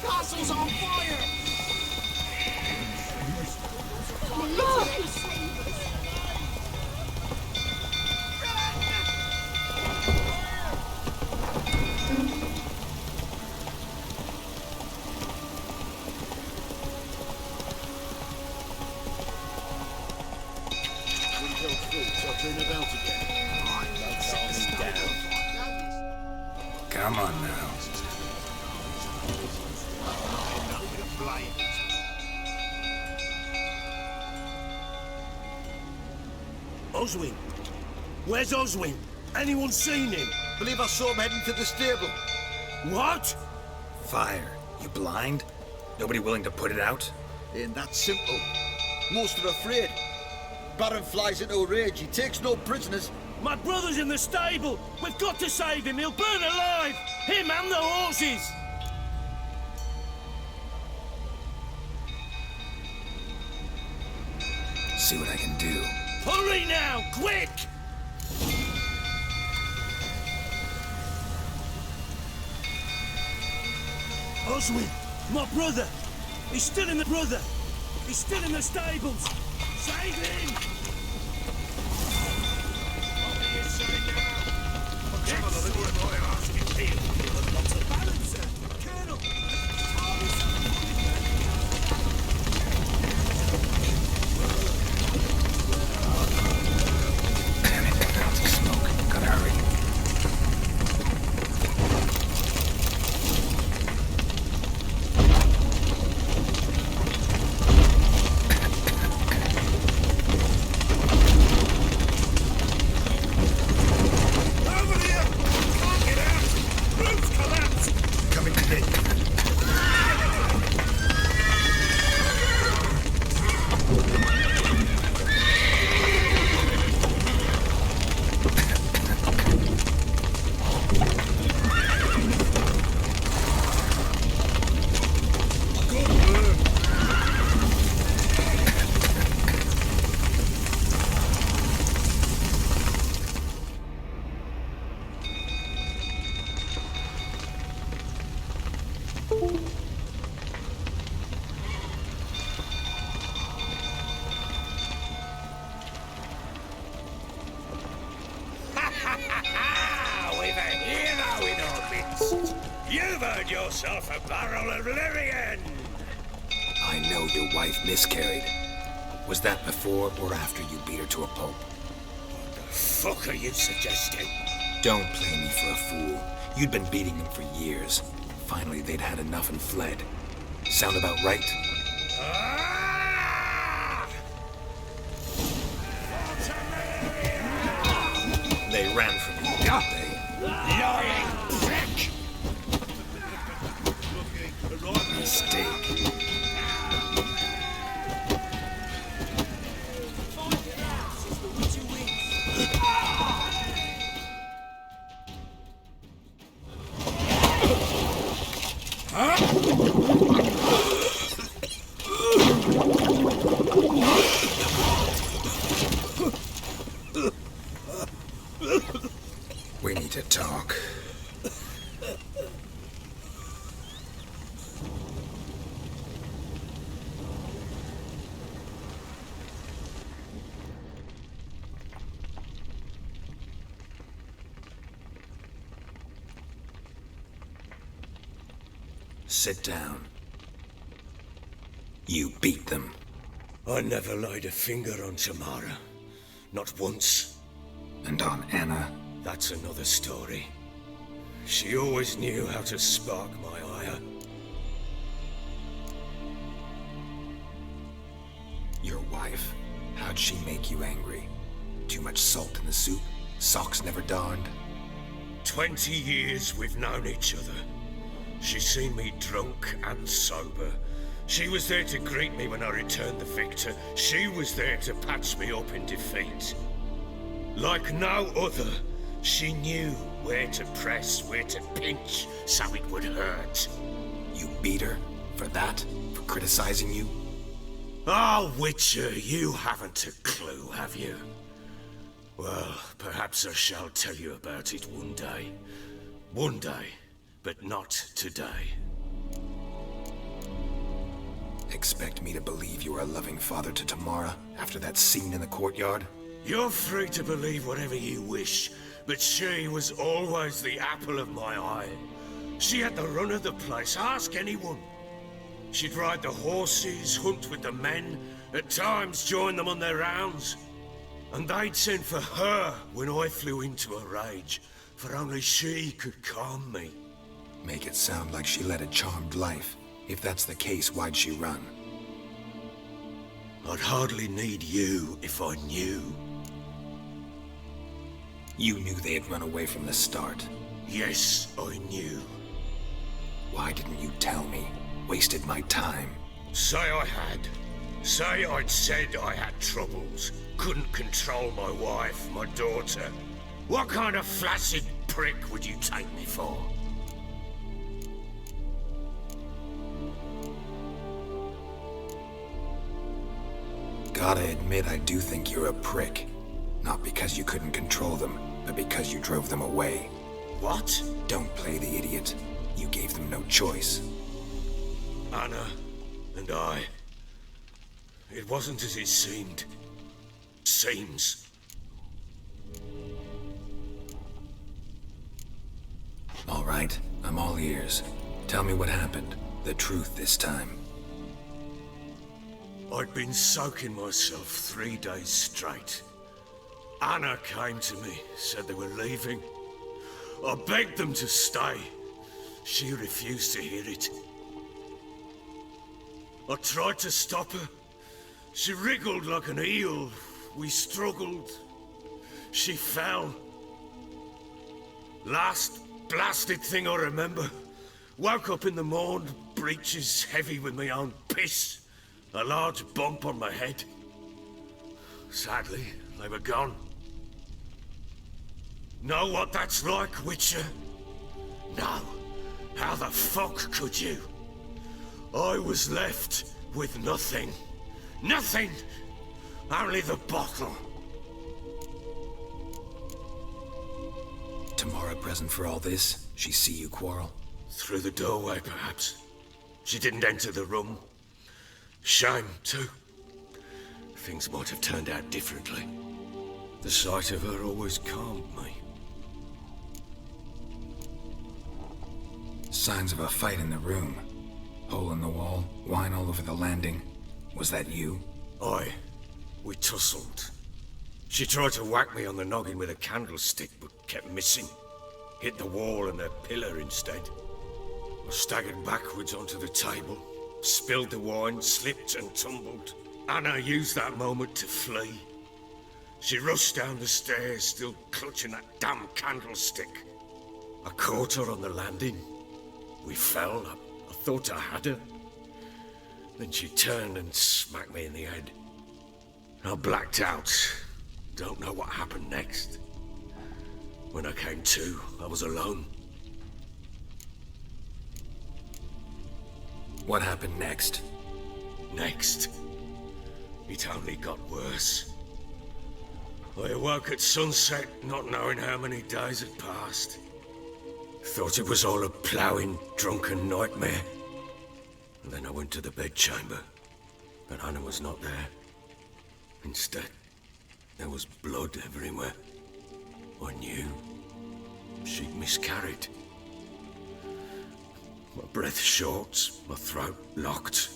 Castle's on fire! Come on now. Oswin? Where's Oswin? Anyone seen him? Believe I saw him heading to the stable. What? Fire. You blind? Nobody willing to put it out? Ain't that simple. Most are afraid. Baron flies into a rage. He takes no prisoners. My brother's in the stable! We've got to save him! He'll burn alive! Him and the horses! See what I can do. Hurry now! Quick! Oswin! My brother! He's still in the brother! He's still in the stables! Save him! We've a hero in our midst. You've earned yourself a barrel of Lyrian. I know your wife miscarried. Was that before or after you beat her to a pulp? What the fuck are you suggesting? Don't play me for a fool. You'd been beating them for years. Finally, they'd had enough and fled. Sound about right? They ran from you, didn't they? Lying prick! Mistake. We need to talk. Sit down. You beat them. I never laid a finger on Tamara. Not once. And on Anna. That's another story. She always knew how to spark my ire. Your wife. How'd she make you angry? Too much salt in the soup? Socks never darned? 20 years we've known each other. She's seen me drunk and sober. She was there to greet me when I returned the victor. She was there to patch me up in defeat. Like no other, she knew where to press, where to pinch, so it would hurt. You beat her? For that? For criticizing you? Ah, Witcher, you haven't a clue, have you? Well, perhaps I shall tell you about it one day. One day. but not today. Expect me to believe you are a loving father to Tamara after that scene in the courtyard? You're free to believe whatever you wish, but she was always the apple of my eye. She had the run of the place, ask anyone. She'd ride the horses, hunt with the men, at times join them on their rounds. And they'd send for her when I flew into a rage, for only she could calm me. Make it sound like she led a charmed life. If that's the case, why'd she run? I'd hardly need you if I knew. You knew they had run away from the start. Yes, I knew. Why didn't you tell me? Wasted my time. Say I had. Say I'd said I had troubles. Couldn't control my wife, my daughter. What kind of flaccid prick would you take me for? Gotta admit, I do think you're a prick. Not because you couldn't control them, but because you drove them away. What? Don't play the idiot. You gave them no choice. Anna and I. It wasn't as it seemed. Seems. All right, I'm all ears. Tell me what happened. The truth this time. I'd been soaking myself 3 days straight. Anna came to me, said they were leaving. I begged them to stay. She refused to hear it. I tried to stop her. She wriggled like an eel. We struggled. She fell. Last blasted thing I remember. Woke up in the morn, breeches heavy with my own piss. A large bump on my head. Sadly, they were gone. Know what that's like, Witcher? No. How the fuck could you? I was left with nothing. Nothing! Only the bottle. Tamara present for all this? She see you quarrel? Through the doorway, perhaps. She didn't enter the room. Shame, too. Things might have turned out differently. The sight of her always calmed me. Signs of a fight in the room. Hole in the wall, wine all over the landing. Was that you? Aye. We tussled. She tried to whack me on the noggin with a candlestick, but kept missing. Hit the wall and a pillar instead. I staggered backwards onto the table, spilled the wine, slipped and tumbled. Anna used that moment to flee. She rushed down the stairs, still clutching that damn candlestick. I caught her on the landing. We fell. I thought I had her. Then she turned and smacked me in the head. I blacked out. Don't know what happened next. When I came to, I was alone. What happened next? Next, it only got worse. I awoke at sunset, not knowing how many days had passed. Thought it was all a ploughing, drunken nightmare. And then I went to the bedchamber, but Anna was not there. Instead, there was blood everywhere. I knew she'd miscarried. My breath short, my throat locked.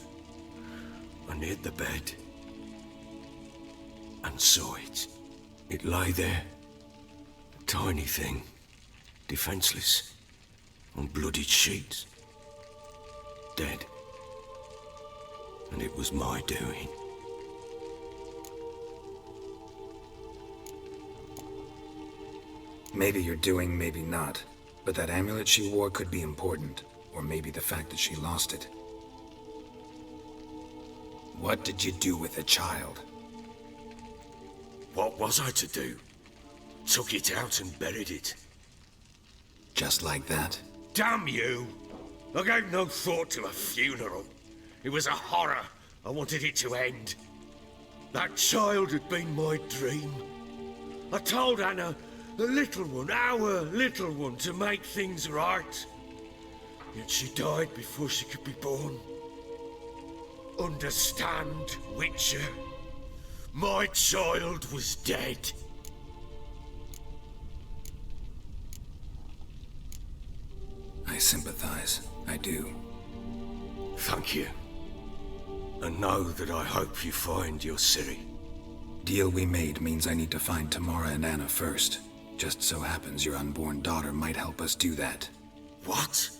I neared the bed and saw it. It lay there, a tiny thing, defenseless, on bloodied sheets, dead. And it was my doing. Maybe you're doing, maybe not. But that amulet she wore could be important. Or maybe the fact that she lost it. What did you do with the child? What was I to do? Took it out and buried it. Just like that? Damn you! I gave no thought to a funeral. It was a horror. I wanted it to end. That child had been my dream. I told Anna, the little one, our little one, to make things right. Yet she died before she could be born. Understand, Witcher? My child was dead. I sympathize. I do. Thank you. And know that I hope you find your Ciri. Deal we made means I need to find Tamara and Anna first. Just so happens your unborn daughter might help us do that. What?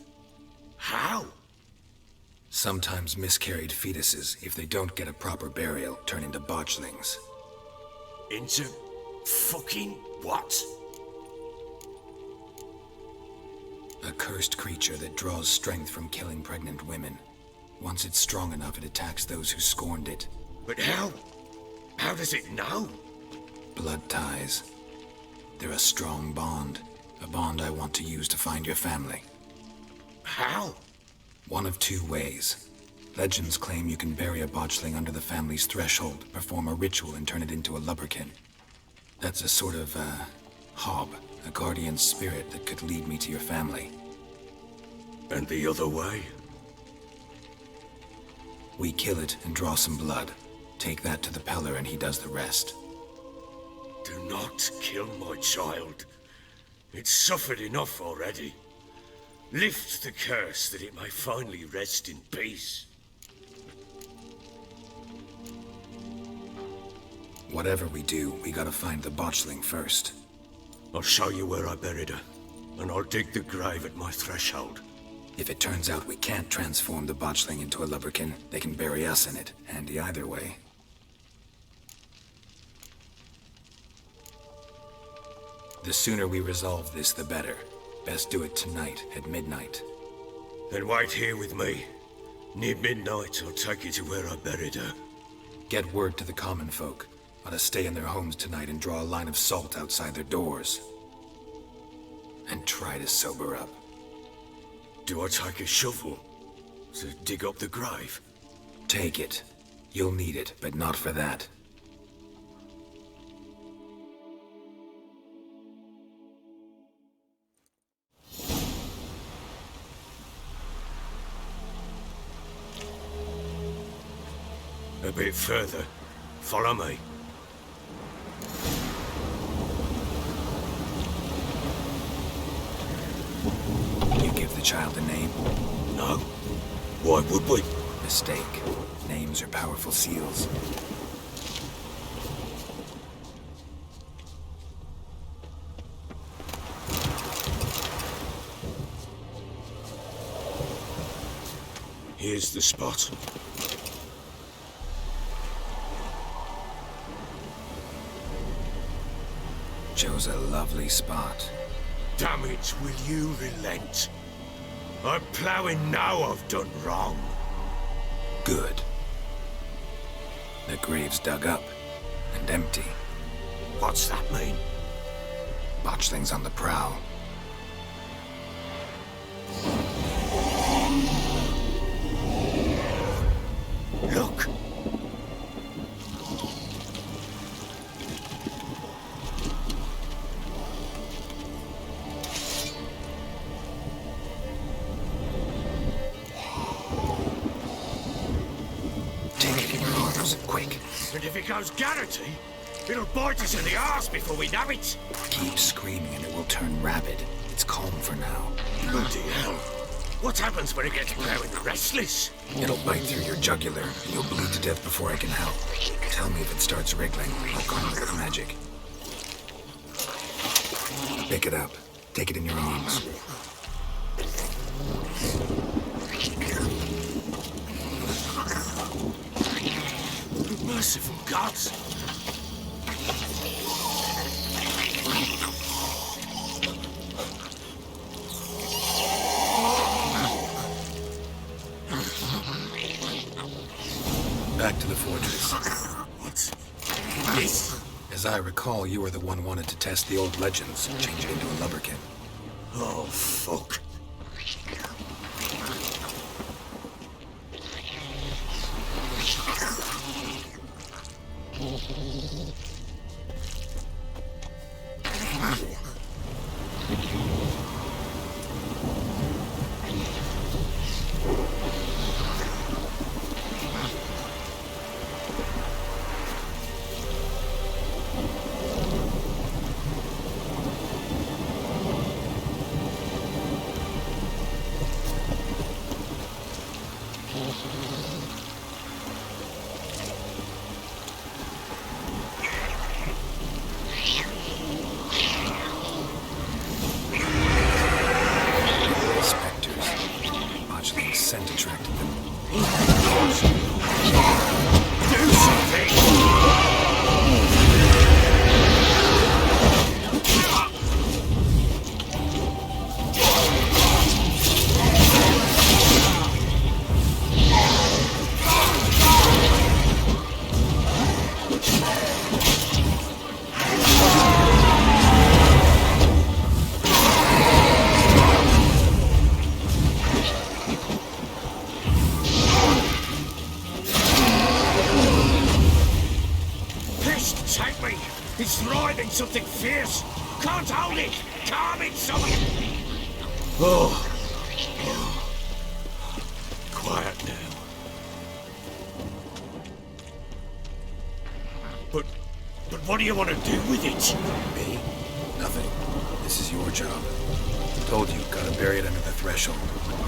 How? Sometimes miscarried fetuses, if they don't get a proper burial, turn into botchlings. Into fucking what? A cursed creature that draws strength from killing pregnant women. Once it's strong enough, it attacks those who scorned it. But how? How does it know? Blood ties. They're a strong bond. A bond I want to use to find your family. How? One of two ways. Legends claim you can bury a botchling under the family's threshold, perform a ritual, and turn it into a lubberkin. That's a sort of, hob, a guardian spirit that could lead me to your family. And the other way? We kill it and draw some blood. Take that to the Peller and he does the rest. Do not kill my child. It's suffered enough already. Lift the curse that it may finally rest in peace. Whatever we do, we gotta find the botchling first. I'll show you where I buried her, and I'll dig the grave at my threshold. If it turns out we can't transform the botchling into a lubberkin, they can bury us in it. Handy either way. The sooner we resolve this, the better. Best do it tonight, at midnight. Then wait here with me. Near midnight, I'll take you to where I buried her. Get word to the common folk. Ought to stay in their homes tonight and draw a line of salt outside their doors. And try to sober up. Do I take a shovel to dig up the grave? Take it. You'll need it, but not for that. A bit further. Follow me. You give the child a name? No. Why would we? Mistake. Names are powerful seals. Here's the spot. Chose a lovely spot. Damn it, will you relent? I'm ploughing now I've done wrong. Good. The grave's dug up and empty. What's that mean? Botchling's on the prowl. Look! Take it in your arms, quick. And if it goes Garrity, it'll bite us in the arse before we know it. Keep screaming and it will turn rabid. It's calm for now. Bloody hell. What happens when it gets blowing restless? It'll bite through your jugular and you'll bleed to death before I can help. Tell me if it starts wriggling. I'll calm it with magic. Pick it up. Take it in your arms. Merciful gods! Back to the fortress. What's this? As I recall, you were the one wanted to test the old legends, change it into a lubberkin. Oh, fuck. can't hold it! Calm it, someone! Oh. Quiet now. But what do you want to do with it? Me? Nothing. This is your job. Told you, gotta bury it under the threshold.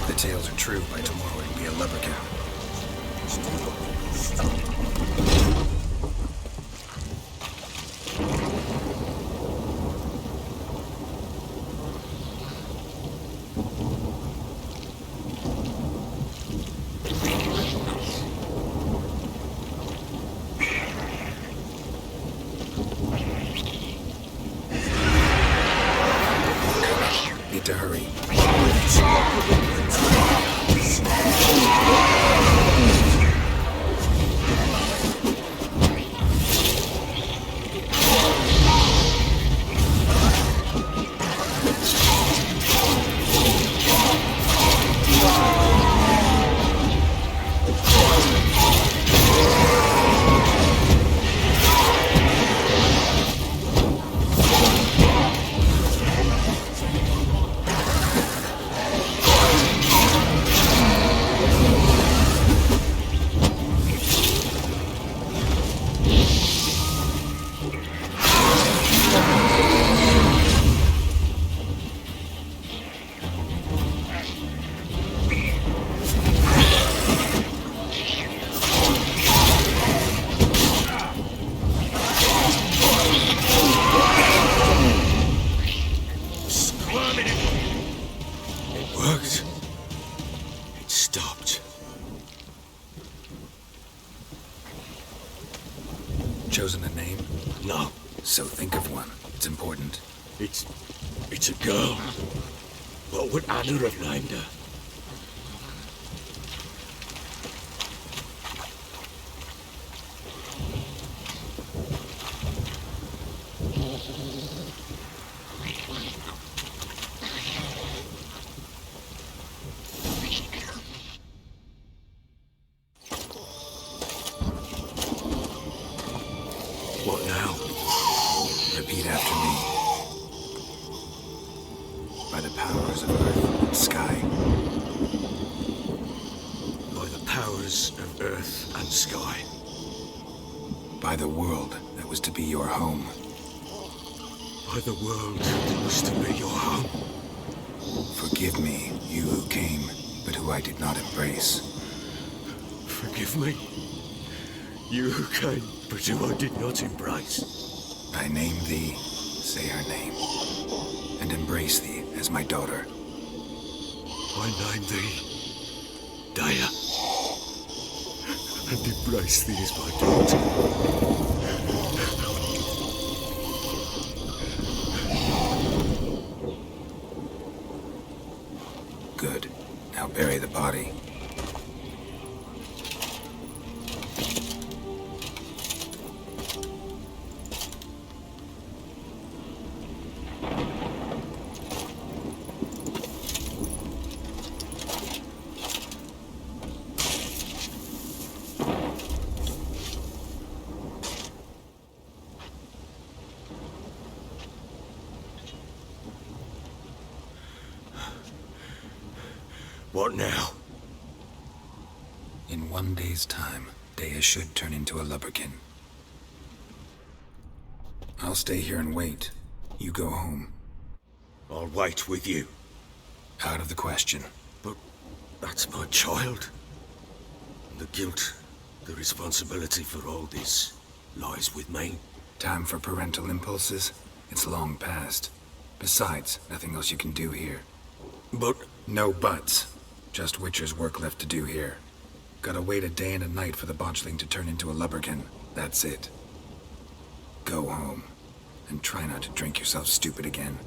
If the tales are true, by tomorrow it'll be a lubberkin. Need to hurry. Worked. It stopped. Chosen a name? No, So think of one. It's important. it's a girl. What would Anna have named her? What now? Repeat after me. By the powers of earth and sky. By the powers of earth and sky. By the world that was to be your home. By the world that was to be your home. Forgive me, you who came, but who I did not embrace. Forgive me. You who came, but who I did not embrace. I name thee, say her name, and embrace thee as my daughter. I name thee Daya, and embrace thee as my daughter. Good. Now bury the body. What now? In 1 day's time, Daya should turn into a lubberkin. I'll stay here and wait. You go home. I'll wait with you. Out of the question. But that's my child. The guilt, the responsibility for all this lies with me. Time for parental impulses? It's long past. Besides, nothing else you can do here. But No buts. Just Witcher's work left to do here. Gotta wait a day and a night for the botchling to turn into a lubberkin. That's it. Go home. And try not to drink yourself stupid again.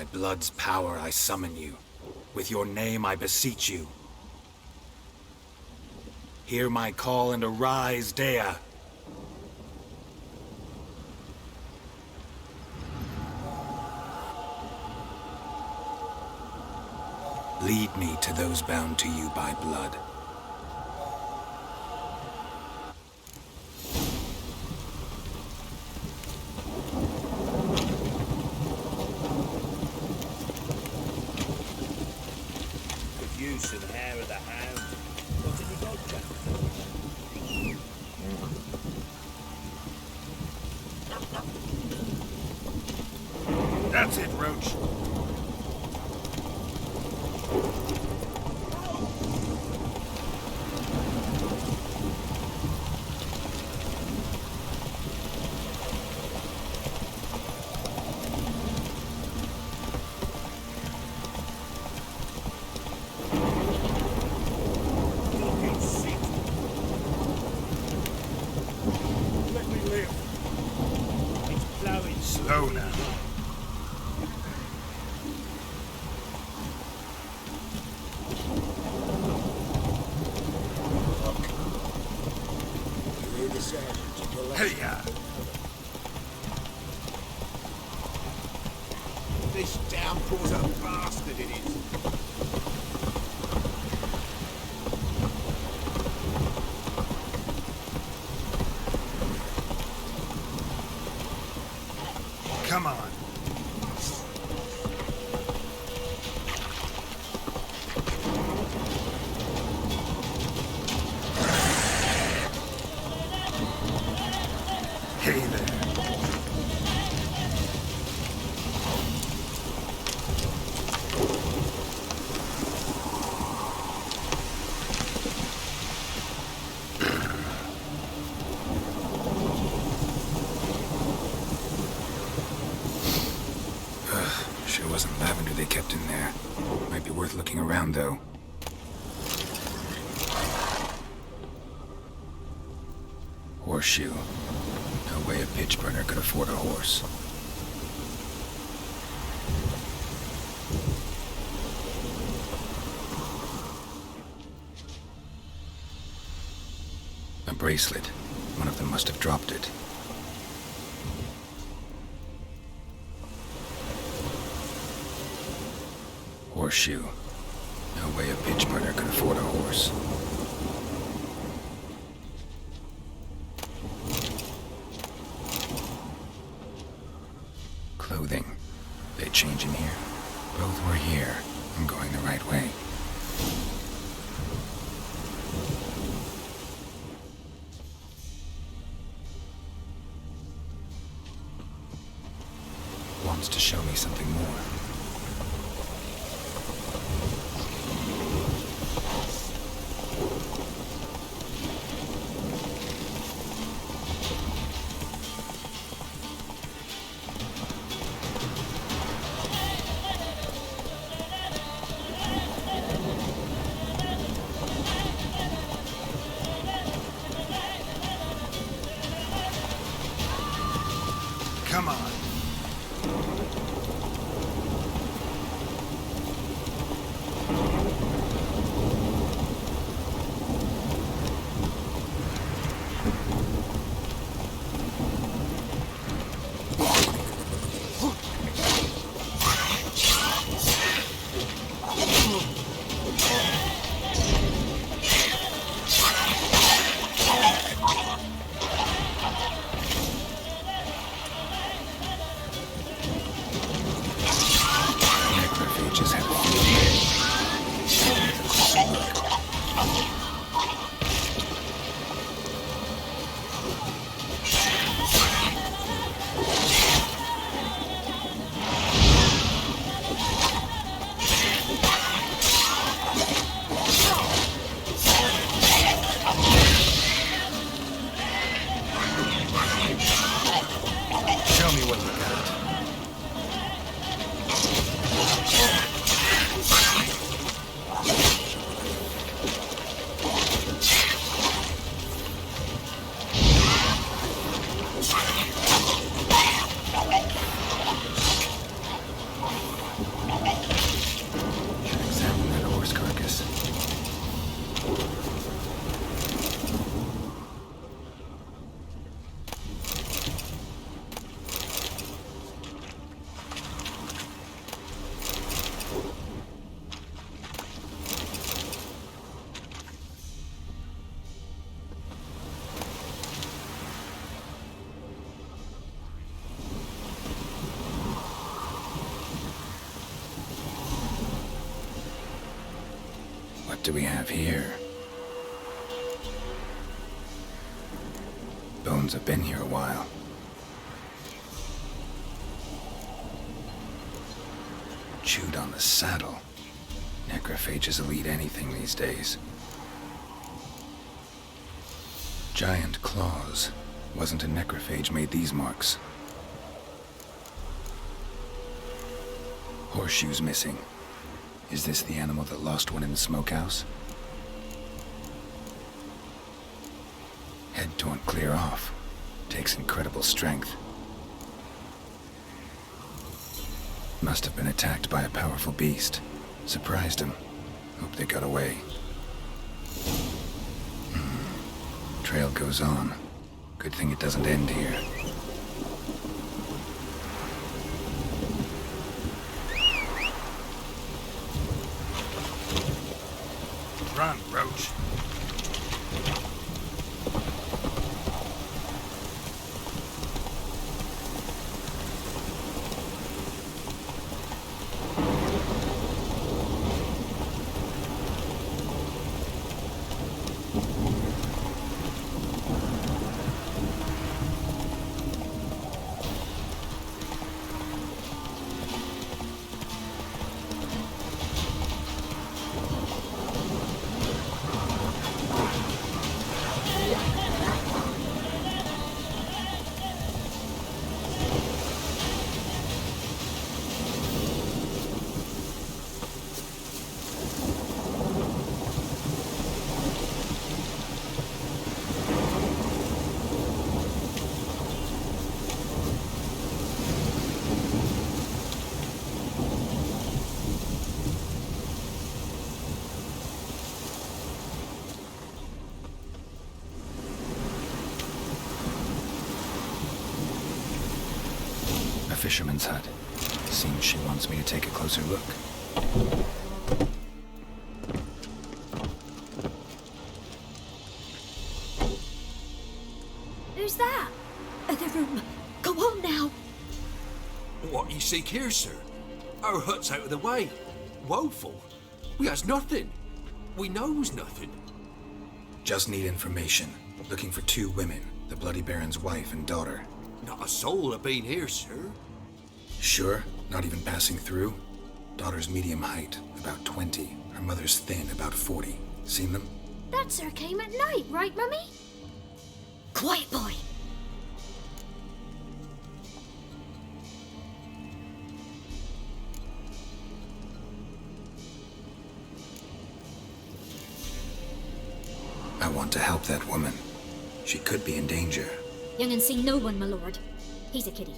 By blood's power I summon you. With your name I beseech you. Hear my call and arise, Dea. Lead me to those bound to you by blood. Could use some hair of the hound. What have you got, Jack? That's it, Roach. Fucking shit! Let me live. It's ploughing. Slow now. Hear the sergeant to your left. Hey, ya. This downpour's a bastard, it is. Come on. Hey there. Sure wasn't lavender they kept in there. Might be worth looking around, though. Horseshoe. No way a pitch burner could afford a horse. A bracelet. One of them must have dropped it. Horseshoe. No way a pitch burner could afford a horse. Clothing. They change in here. Both were here. I'm going the right way. Wants to show me something more. What do we have here? Bones have been here a while. Chewed on the saddle. Necrophages will eat anything these days. Giant claws. Wasn't a necrophage made these marks. Horseshoes missing. Is this the animal that lost one in the smokehouse? Head torn clear off. Takes incredible strength. Must have been attacked by a powerful beast. Surprised him. Hope they got away. Trail goes on. Good thing it doesn't end here. Run, Roach. Fisherman's hut. Seems she wants me to take a closer look. Who's that? Other room. Go on now. What you seek here, sir? Our hut's out of the way. Woeful. We has nothing. We knows nothing. Just need information. Looking for 2 women. The Bloody Baron's wife and daughter. Not a soul have been here, sir. Sure? Not even passing through? Daughter's medium height, about 20. Her mother's thin, about 40. Seen them? That sir came at night, right, Mummy? Quiet, boy. I want to help that woman. She could be in danger. Young and seen no one, my lord. He's a kiddie.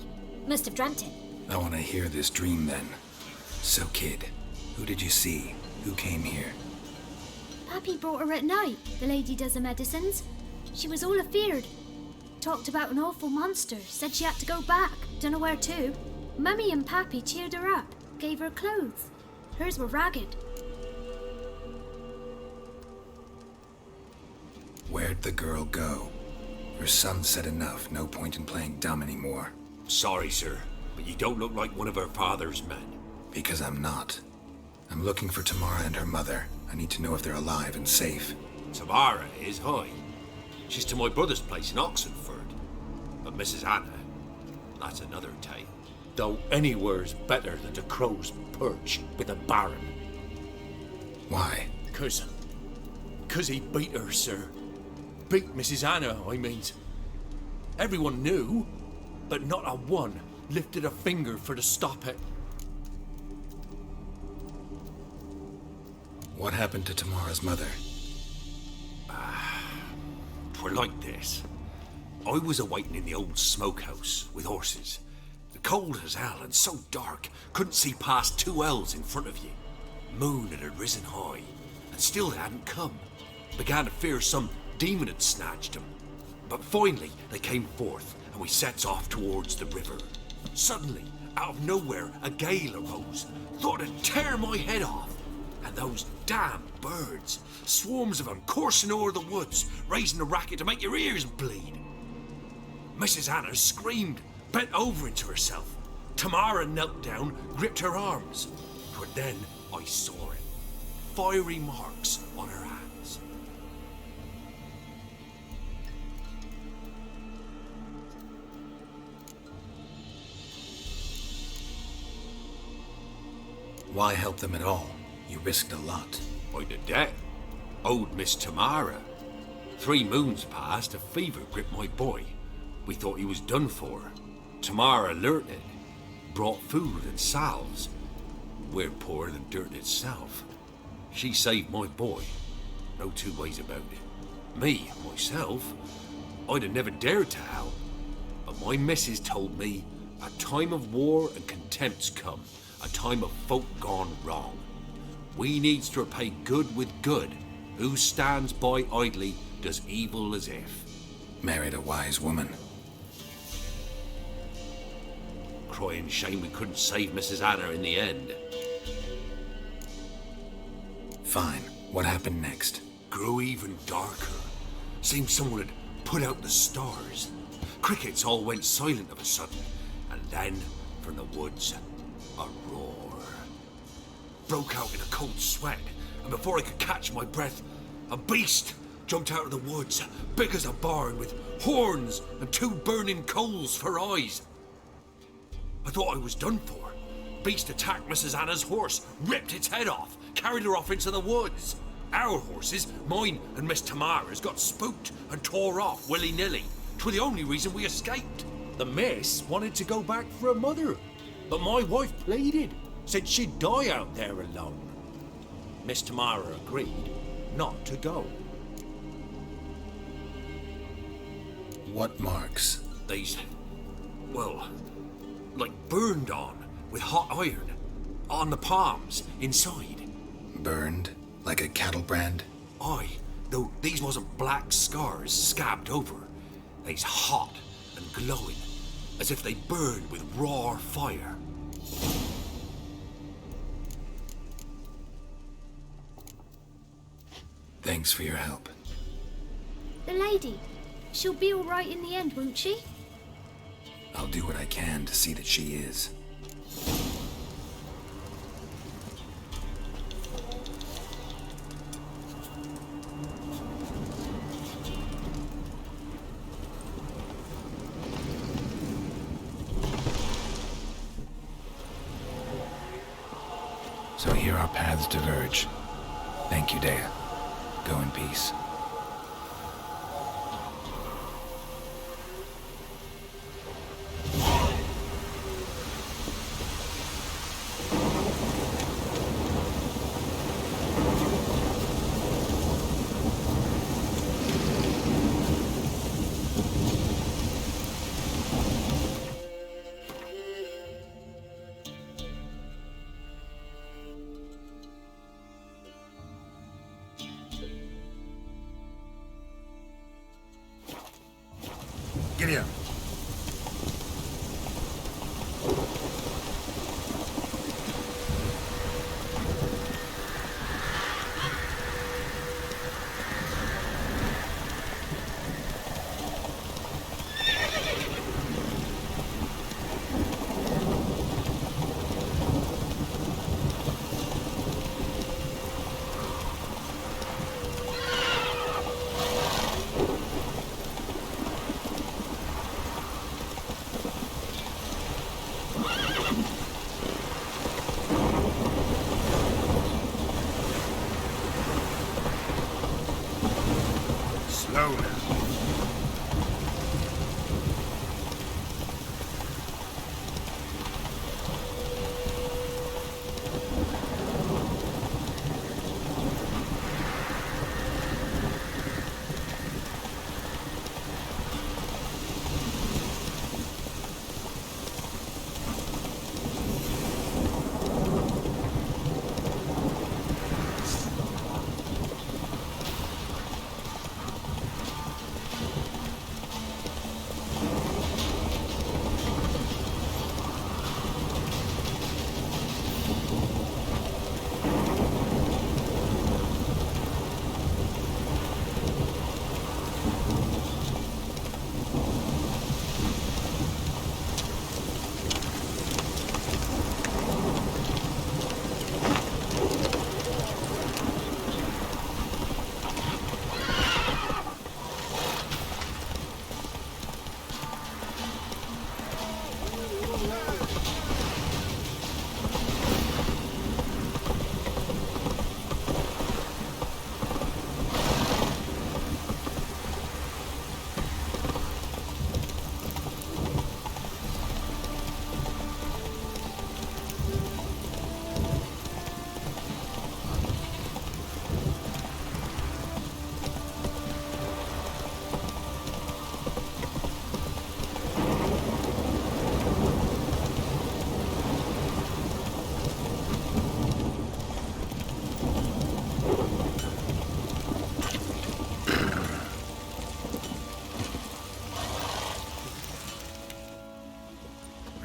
Must have dreamt it. I want to hear this dream then. So, kid, who did you see? Who came here? Pappy brought her at night. The lady does the medicines. She was all afeared. Talked about an awful monster. Said she had to go back. Dunno where to. Mummy and Pappy cheered her up. Gave her clothes. Hers were ragged. Where'd the girl go? Her son said enough. No point in playing dumb anymore. Sorry, sir, but you don't look like one of her father's men. Because I'm not. I'm looking for Tamara and her mother. I need to know if they're alive and safe. Tamara is, hi. She's to my brother's place in Oxenford. But Mrs. Anna, that's another tale. Though anywhere's better than the Crow's Perch with a Baron. Why? Cause he beat her, sir. Beat Mrs. Anna, I means. Everyone knew, but not a one lifted a finger for to stop it. What happened to Tamara's mother? Twere like this. I was awaiting in the old smokehouse with horses. Cold as hell and so dark, couldn't see past 2 ells in front of you. Moon had risen high, and still they hadn't come. Began to fear some demon had snatched them. But finally they came forth, and we sets off towards the river. Suddenly, out of nowhere, a gale arose. Thought it'd tear my head off. And those damn birds, swarms of them coursing o'er the woods, raising a racket to make your ears bleed. Mrs. Anna screamed, bent over into herself. Tamara knelt down, gripped her arms. 'Twere then I saw it. Fiery marks on her hands. Why help them at all? You risked a lot. By the debt. Owed Miss Tamara. 3 moons passed, a fever gripped my boy. We thought he was done for. Tamara alerted. Brought food and salves. We're poorer than dirt itself. She saved my boy. No 2 ways about it. Me, myself, I'd have never dared to help. But my missus told me a time of war and contempt's come. A time of folk gone wrong. We needs to repay good with good. Who stands by idly does evil as if. Married a wise woman. Crying shame we couldn't save Mrs. Anna in the end. Fine. What happened next? Grew even darker. Seemed someone had put out the stars. Crickets all went silent of a sudden. And then, from the woods, a roar. Broke out in a cold sweat, and before I could catch my breath, a beast jumped out of the woods, big as a barn, with horns and 2 burning coals for eyes. I thought I was done for. Beast attacked Mrs. Anna's horse, ripped its head off, carried her off into the woods. Our horses, mine and Miss Tamara's, got spooked and tore off willy-nilly. 'Twas the only reason we escaped. The miss wanted to go back for her mother, but my wife pleaded, said she'd die out there alone. Miss Tamara agreed not to go. What marks? These, well, like burned on with hot iron on the palms inside. Burned? Like a cattle brand? Aye, though these wasn't black scars scabbed over. They's hot and glowing, as if they burned with raw fire. Thanks for your help. The lady, she'll be all right in the end, won't she? I'll do what I can to see that she is. So here our paths diverge. Thank you, Dea. Go in peace. Giddy up. Slow now.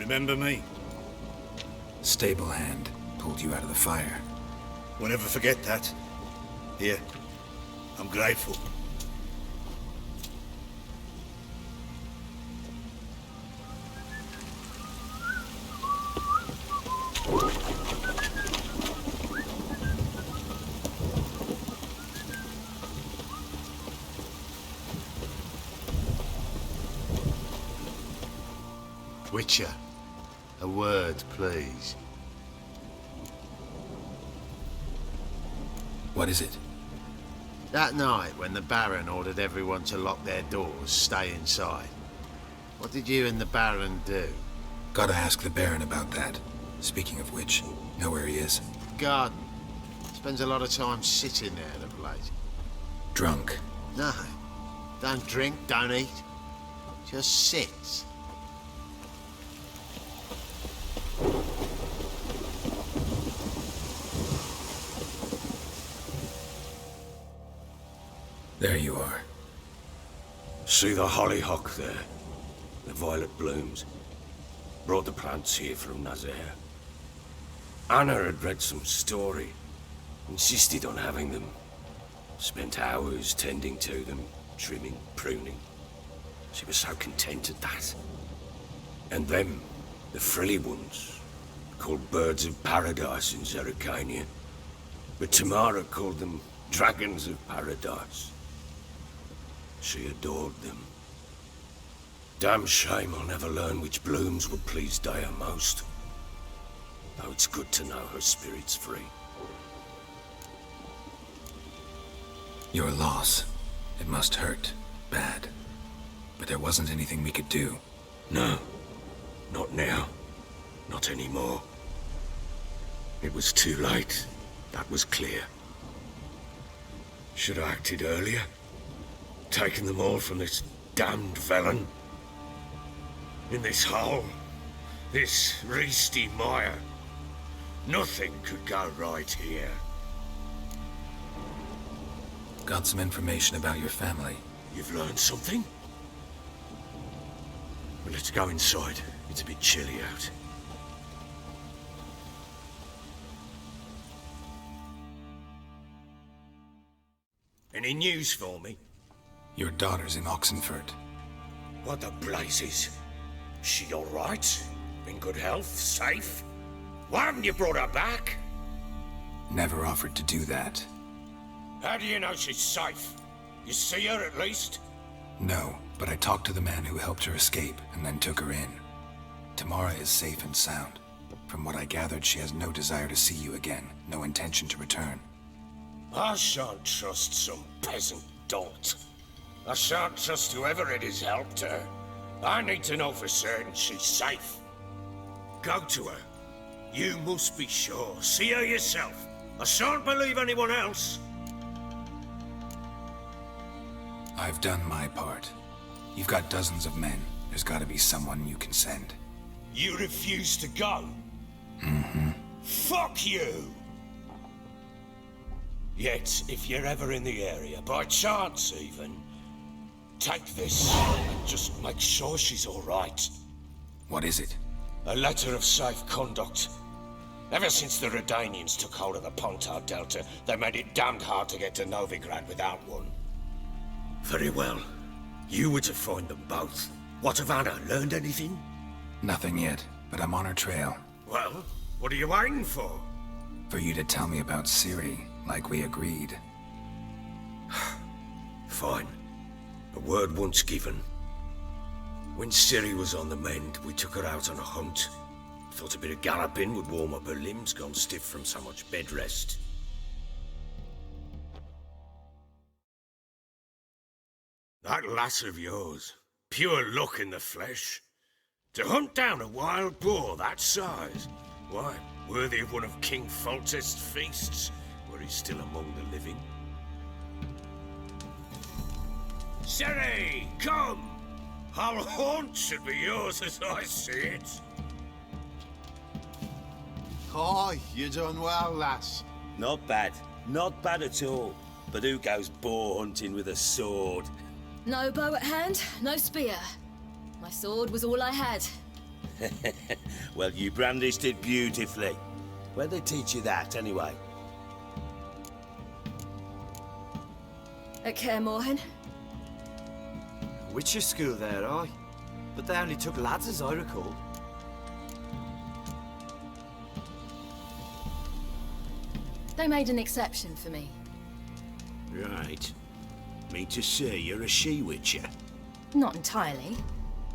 Remember me? Stable hand pulled you out of the fire. Won't ever forget that. Here, I'm grateful. Witcher, a word, please. What is it? That night when the Baron ordered everyone to lock their doors, stay inside, what did you and the Baron do? Gotta ask the Baron about that. Speaking of which, know where he is? Garden. Spends a lot of time sitting there of late. Drunk. No. Don't drink, don't eat. Just sits. There you are. See the hollyhock there? The violet blooms. Brought the plants here from Nazaire. Anna had read some story. Insisted on having them. Spent hours tending to them, trimming, pruning. She was so content at that. And them, the frilly ones, called birds of paradise in Zerrikania. But Tamara called them dragons of paradise. She adored them. Damn shame I'll never learn which blooms would please Daya most. Though it's good to know her spirit's free. Your loss. It must hurt. Bad. But there wasn't anything we could do. No. Not now. Not anymore. It was too late. That was clear. Should have acted earlier. Taken them all from this damned felon. In this hole. This reesty mire. Nothing could go right here. Got some information about your family. You've learned something? Well, let's go inside. It's a bit chilly out. Any news for me? Your daughter's in Oxenfurt. What the blazes? She all right? In good health? Safe? Why haven't you brought her back? Never offered to do that. How do you know she's safe? You see her at least? No, but I talked to the man who helped her escape and then took her in. Tamara is safe and sound. From what I gathered, she has no desire to see you again, no intention to return. I shan't trust some peasant dolt. I shan't trust whoever it is helped her. I need to know for certain she's safe. Go to her. You must be sure. See her yourself. I shan't believe anyone else. I've done my part. You've got dozens of men. There's gotta be someone you can send. You refuse to go? Mm-hmm. Fuck you! Yet, if you're ever in the area, by chance even, take this and just make sure she's all right. What is it? A letter of safe conduct. Ever since the Redanians took hold of the Pontar Delta, they made it damned hard to get to Novigrad without one. Very well. You were to find them both. What of Anna? Learned anything? Nothing yet, but I'm on her trail. Well, what are you waiting for? For you to tell me about Ciri, like we agreed. Fine. A word once given. When Ciri was on the mend, we took her out on a hunt. Thought a bit of galloping would warm up her limbs, gone stiff from so much bed rest. That lass of yours, pure luck in the flesh. To hunt down a wild boar that size, why, worthy of one of King Foltest's feasts, where he's still among the living. Ciri, come! Our haunt should be yours as I see it. Aye, you done well, lass. Not bad. Not bad at all. But who goes boar hunting with a sword? No bow at hand, no spear. My sword was all I had. Well, you brandished it beautifully. Where'd they teach you that, anyway? At Kaer Morhen? Witcher school there, aye. But they only took lads, as I recall. They made an exception for me. Right. Mean to say you're a she-witcher? Not entirely.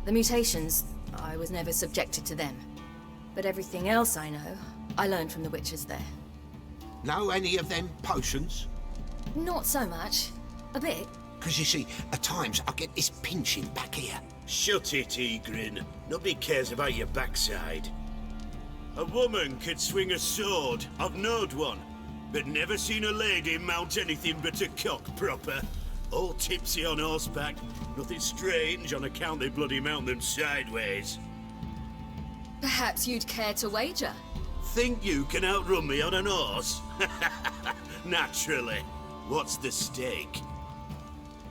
The mutations, I was never subjected to them. But everything else I know, I learned from the witches there. Know any of them potions? Not so much. A bit. Because you see, at times I get this pinching back here. Shut it, Egrin. Nobody cares about your backside. A woman could swing a sword. I've knowed one. But never seen a lady mount anything but a cock proper. All tipsy on horseback. Nothing strange on account they bloody mount them sideways. Perhaps you'd care to wager? Think you can outrun me on an horse? Naturally. What's the stake?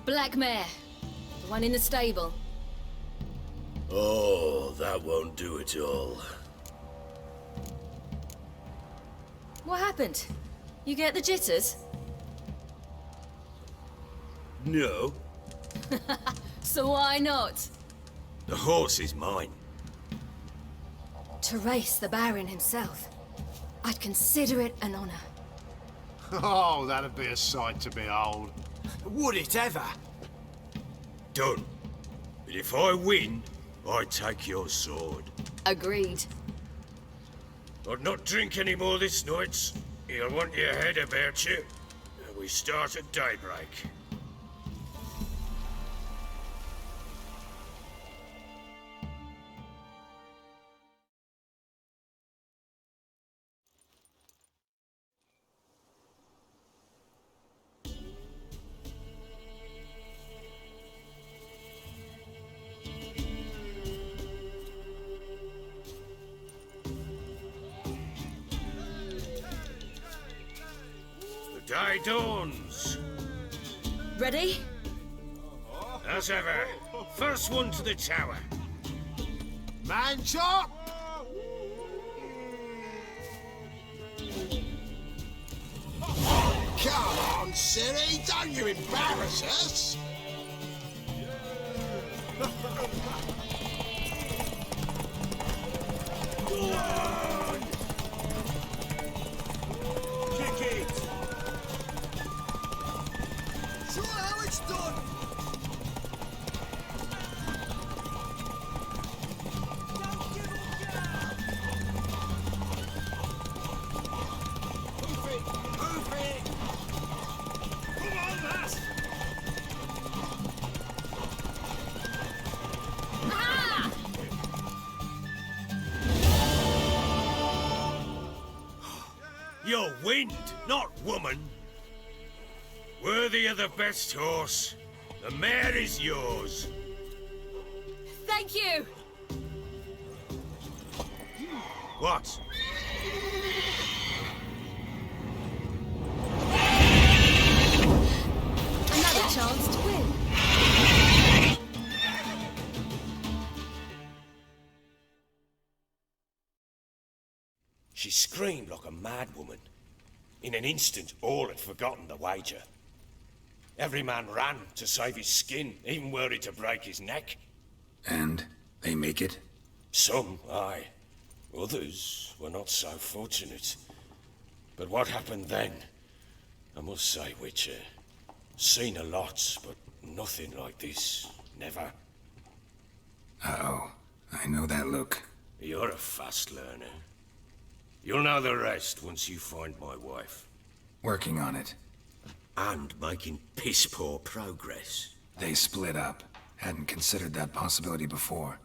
Black mare. The one in the stable. Oh, that won't do it all. What happened? You get the jitters? No. So why not? The horse is mine. To race the Baron himself. I'd consider it an honor. Oh, that'd be a sight to behold. Would it ever? Done. But if I win, I take your sword. Agreed. I'd not drink any more this night. You'll want your head about you. We start at daybreak. Day dawns. Ready? As ever, first one to the tower. Man chop! Come on, Siri, don't you embarrass us! Go on! Kick it! Show how it's done! Don't give up now! Move it! Move it! Come on, lass! You're wind, not woman. Worthy of the best horse. The mare is yours. Thank you! What? Another chance to win. She screamed like a mad woman. In an instant, all had forgotten the wager. Every man ran to save his skin, even worried to break his neck. And they make it? Some, aye. Others were not so fortunate. But what happened then? I must say, Witcher, seen a lot, but nothing like this. Never. Uh-oh. I know that look. You're a fast learner. You'll know the rest once you find my wife. Working on it. And making piss-poor progress. They split up. Hadn't considered that possibility before.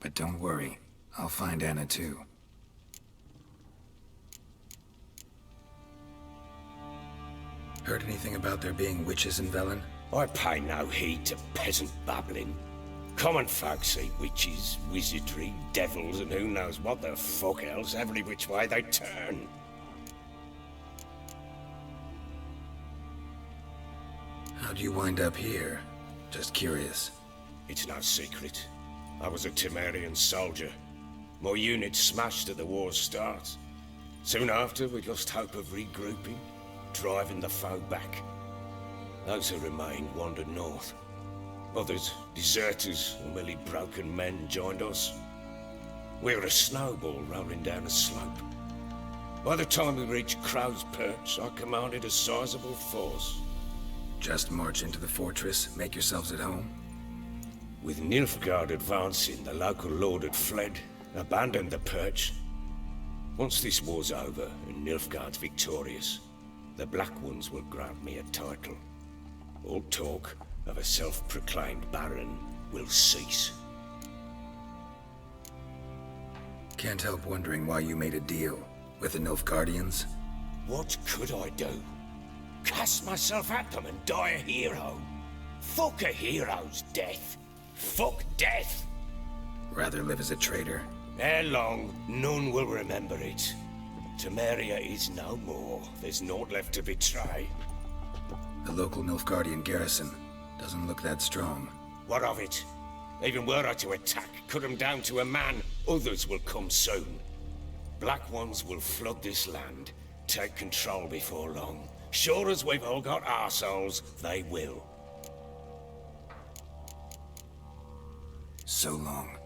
But don't worry. I'll find Anna too. Heard anything about there being witches in Velen? I pay no heed to peasant babbling. Common folk see witches, wizardry, devils, and who knows what the fuck else every which way they turn. How'd you wind up here? Just curious. It's no secret. I was a Temerian soldier. My unit smashed at the war's start. Soon after, we lost hope of regrouping, driving the foe back. Those who remained wandered north. Others, deserters or merely broken men, joined us. We were a snowball rolling down a slope. By the time we reached Crow's Perch, I commanded a sizable force. Just march into the fortress, make yourselves at home? With Nilfgaard advancing, the local lord had fled, abandoned the Perch. Once this war's over and Nilfgaard's victorious, the Black Ones will grant me a title. All talk of a self-proclaimed Baron will cease. Can't help wondering why you made a deal with the Nilfgaardians. What could I do? Cast myself at them and die a hero? Fuck a hero's death. Fuck death. Rather live as a traitor. Ere long, none will remember it. Temeria is no more. There's naught left to betray. The local Nilfgaardian garrison doesn't look that strong. What of it? Even were I to attack, cut them down to a man, others will come soon. Black Ones will flood this land, take control before long. Sure as we've all got arseholes, they will. So long.